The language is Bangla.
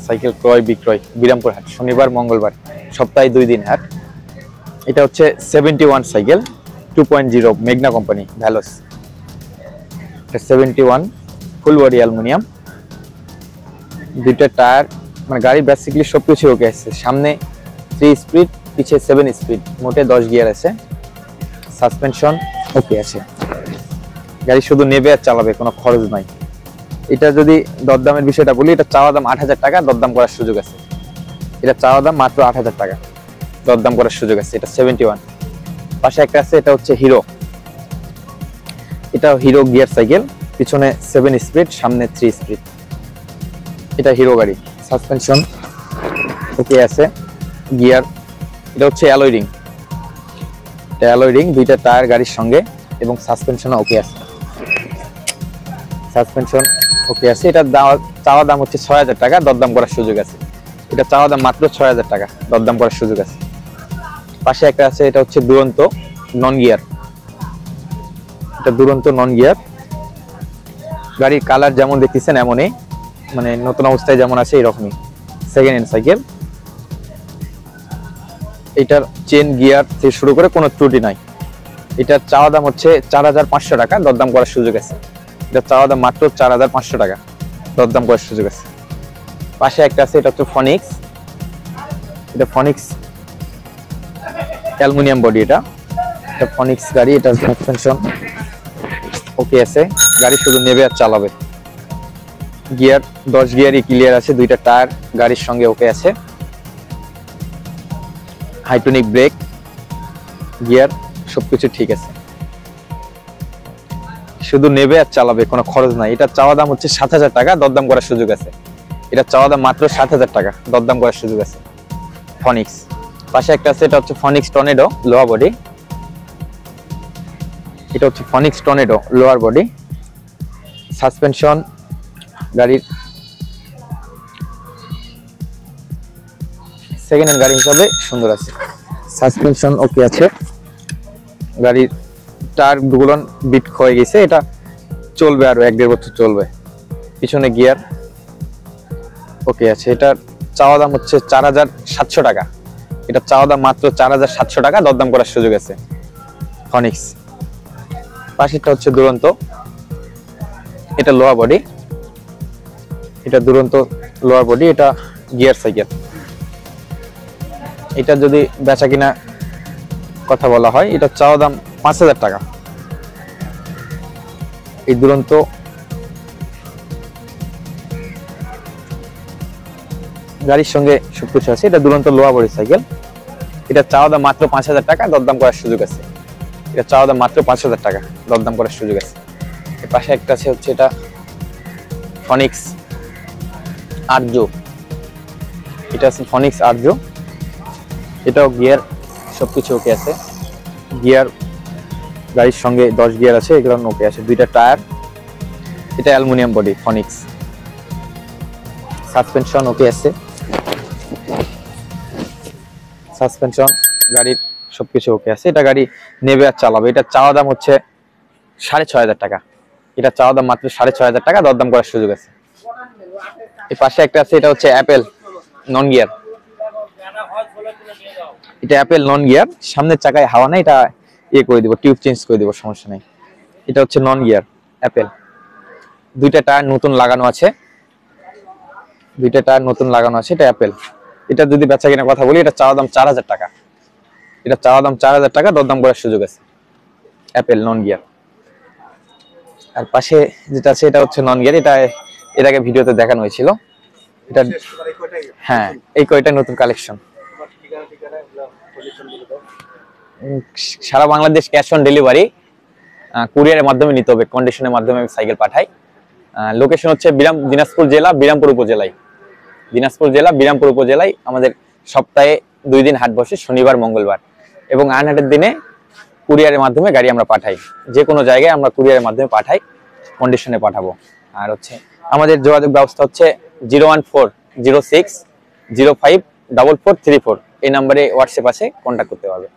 সাইকেল ক্রয় বিক্রয় বিরামপুর হাট, শনিবার মঙ্গলবার, সপ্তাহে 2 দিন হাট। এটা হচ্ছে 71 সাইকেল 2.0 মেঘনা কোম্পানি ভ্যালোস। এটা 71 ফুল বডি অ্যালুমিনিয়াম, দুইটা টায়ার, মানে গাড়ি বেসিক্যালি সবকিছু ওকে আছে। সামনে 3 স্পিড, পিছে 7 স্পিড, মোটে 10 গিয়ার আছে। সাসপেনশন ওকে আছে। গাড়ি শুধু নেবে আর চালাবে, কোনো খরচ নাই। এটা যদি দরদামের বিষয়টা বলি, এটা চাওয়া দাম 8,000 টাকা, দরদাম করার সুযোগ আছে। এটা চাওয়া দাম মাত্র 8,000 টাকা, দরদাম করার সুযোগ আছে। এটা 71। পাশে একটা আছে, এটা হচ্ছে হিরো। এটা হিরো গিয়ার সাইকেল, পিছনে 7 স্পিড, সামনে 3 স্পিড। এটা হিরো গাড়ি। সাসপেনশন ওকে আছে, গিয়ার। এটা হচ্ছে অ্যালয় রিং, এটা অ্যালয় রিং, দুইটা টায়ার গাড়ির সঙ্গে, এবং সাসপেনশন ওকে আছে। সাসপেনশন ওকে আছে। এটা চাওয়া দাম হচ্ছে 6,000 টাকা, দরদাম করার সুযোগ আছে। এটা চাওয়া দাম মাত্র 6,000 টাকা, দরদাম করার সুযোগ আছে। পাশে একটা আছে, এটা হচ্ছে দুরন্ত নন গিয়ার। এটা দুরন্ত নন গিয়ার। গাড়ির কালার যেমন দেখতেছেন এমনই, মানে নতুন অবস্থায় যেমন আছে এরকমই, সেকেন্ড হ্যান্ড সাইকেল। এটার চেন গিয়ার থেকে শুরু করে কোনো ত্রুটি নাই। এটার চাওয়া দাম হচ্ছে 4,500 টাকা, দরদাম করার সুযোগ আছে। এটা চাওয়া দাম মাত্র 4,500 টাকা, দরদাম করার সুযোগ আছে। পাশে একটা আছে, এটা হচ্ছে ফনিক্স। এটা ফনিক্স অ্যালুমিনিয়াম বডি। এটা ফনিক্স গাড়ি। এটা সাসপেনশন ওকে আছে, গাড়ি শুধু নেবে আর চালাবে। গিয়ার 10 গিয়ারই ক্লিয়ার আছে, দুইটা টায়ার গাড়ির সঙ্গে ওকে আছে। হাইড্রোলিক ব্রেক, গিয়ার সবকিছু ঠিক আছে, শুধু নেবে আর চালাবে, কোনো খরচ নাই। এটা চাওয়া দাম হচ্ছে 7,000 টাকা, দরদাম করার সুযোগ আছে। এটা চাওয়া দাম মাত্র 7,000 টাকা, দরদাম করার সুযোগ আছে। ফনিক্স। পাশে একটা আছে, এটা হচ্ছে ফনিক্স টর্নেডো লোয়ার বডি। এটা হচ্ছে ফনিক্স টর্নেডো লোয়ার বডি। সাসপেনশন গাড়ির সেকেন্ড হ্যান্ড গাড়ি হিসাবে সুন্দর আছে। সাসপেনশন ওকে আছে। গাড়ির টায়ার গুলো বিট হয়ে গেছে, এটা চলবে আরো 1-1.5 বছর চলবে। পিছনে গিয়ার ওকে আছে। এটা চাওয়া দাম হচ্ছে 4,700 টাকা। এটা চাওয়া দাম মাত্র 4,700 টাকা, দরদাম করার সুযোগ আছে। ফনিক্স। পাশেরটা হচ্ছে দুরন্ত। এটা লোয়ার বডি। এটা দুরন্ত লোয়ার বডি। এটা গিয়ার সাইকেল। এটা যদি বেচা কিনা কথা বলা হয়, এটা চাওয়া দাম 5,000 টাকা। এই দুরন্ত গাড়ির সঙ্গে সবকিছু আছে। এটা দুরন্ত লোয়া বডি সাইকেল। এটা চাওয়া দাম মাত্র 5,000 টাকা, দরদাম করার সুযোগ আছে। এটা চাওয়া দাম মাত্র 5,000 টাকা, দরদাম করার সুযোগ আছে। এর পাশে একটা আছে, হচ্ছে এটা ফনিক্স আরজো। এটা আছে ফনিক্স আরজো। এটাও গিয়ার সবকিছু ওকে আছে। গিয়ার গাড়ির সঙ্গে 10 গিয়ার আছে, এগুলো ওকে আছে। দুইটা টায়ার। এটা অ্যালুমিনিয়াম বডি ফনিক্স। সাসপেনশন ওকে আছে। সাসপেনশন গাড়ির সবকিছু ওকে আছে। এটা গাড়ি নেবে আর চালাবে। এটা চাওয়া দাম হচ্ছে 6,500 টাকা। এটা চাওয়া দাম মাত্র 6,500 টাকা, দরদাম করার সুযোগ আছে। এই পাশে একটা আছে, এটা হচ্ছে অ্যাপেল নন গিয়ার। এটা অ্যাপেল নন গিয়ার। সামনের চাকায় হাওয়া নেই, এটা করে দিব, টিউব চেঞ্জ করে দিব, সমস্যা নেই। এটা হচ্ছে নন গিয়ার অ্যাপেল। দুইটা টায়ার নতুন লাগানো আছে। দুইটা টায়ার নতুন লাগানো আছে। এটা অ্যাপেল। এটা যদি বেচা কিনা কথা বলি, এটা চাওয়া দাম 4,000 টাকা। এটা চাওয়া দাম 4,000 টাকা, দরদাম করার সুযোগ আছে। Apple non gear. আর পাশে যেটা আছে, এটা হচ্ছে নন গিয়ার। এটা এর আগে ভিডিওতে দেখানো হয়েছিল। এটা হ্যাঁ, এই কয়টা নতুন কালেকশন। সারা বাংলাদেশ ক্যাশ অন ডেলিভারি, কুরিয়ারের মাধ্যমে নিতে হবে। কন্ডিশনের মাধ্যমে আমি সাইকেল পাঠাই। লোকেশন হচ্ছে দিনাজপুর জেলা বিরামপুর উপজেলায়। দিনাজপুর জেলা বিরামপুর উপজেলায় আমাদের সপ্তাহে 2 দিন হাট বসে, শনিবার মঙ্গলবার, এবং আনহাটের দিনে কুরিয়ারের মাধ্যমে গাড়ি আমরা পাঠাই। যে কোনো জায়গায় আমরা কুরিয়ারের মাধ্যমে পাঠাই, কন্ডিশনে পাঠাবো। আর হচ্ছে আমাদের যোগাযোগ ব্যবস্থা হচ্ছে 01406054434। এই নাম্বারে হোয়াটসঅ্যাপ আছে, কন্ট্যাক্ট করতে পারবে।